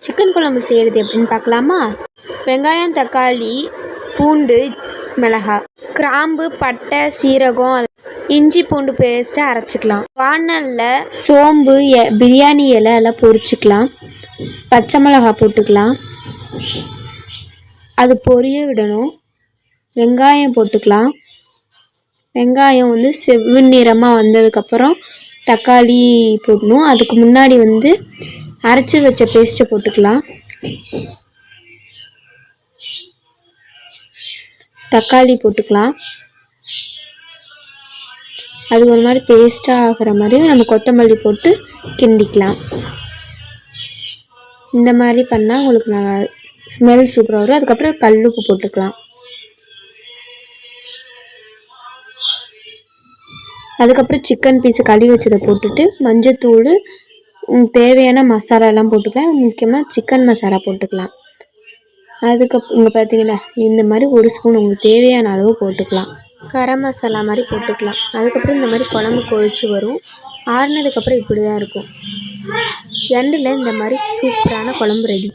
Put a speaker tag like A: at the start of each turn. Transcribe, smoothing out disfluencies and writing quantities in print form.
A: Chicken குழம்பு செய்கிறது எப்படின்னு பார்க்கலாமா? வெங்காயம், தக்காளி, பூண்டு, மிளகாய், கிராம்பு, பட்டை, சீரகம், இஞ்சி பூண்டு பேஸ்ட்டை அரைச்சிக்கலாம். வாணலில் சோம்பு, பிரியாணி இலை எல்லாம் பொரிச்சிக்கலாம். பச்சை மிளகாய் போட்டுக்கலாம், அது பொரிய விடணும். வெங்காயம் போட்டுக்கலாம். வெங்காயம் செவ்நிறமாக வந்ததுக்கப்புறம் தக்காளி போடணும். அதுக்கு முன்னாடி அரைச்சி வச்ச பேஸ்ட்டை போட்டுக்கலாம். தக்காளி போட்டுக்கலாம். அது ஒரு மாதிரி பேஸ்ட்டாக ஆகிற மாதிரி நம்ம கொத்தமல்லி போட்டு கிண்டிக்கலாம். இந்த மாதிரி பண்ணால் உங்களுக்கு ஸ்மெல் சூப்பராக வரும். அதுக்கப்புறம் கல்லுப்பு போட்டுக்கலாம். அதுக்கப்புறம் சிக்கன் பீஸு கழுவி வச்சதை போட்டுட்டு மஞ்சத்தூள், தேவையான மசாலாலாம் போட்டுக்கலாம். முக்கியமாக சிக்கன் மசாலா போட்டுக்கலாம். அதுக்கப்புறம் இங்கே பார்த்தீங்கன்னா இந்த மாதிரி ஒரு ஸ்பூன் உங்களுக்கு தேவையான அளவு போட்டுக்கலாம். கரம் மசாலா மாதிரி போட்டுக்கலாம். அதுக்கப்புறம் இந்த மாதிரி குழம்பு கொதிச்சு வரும். ஆறுனதுக்கப்புறம் இப்படி தான் இருக்கும். எண்டில் இந்த மாதிரி சூப்பரான குழம்பு ரெடி.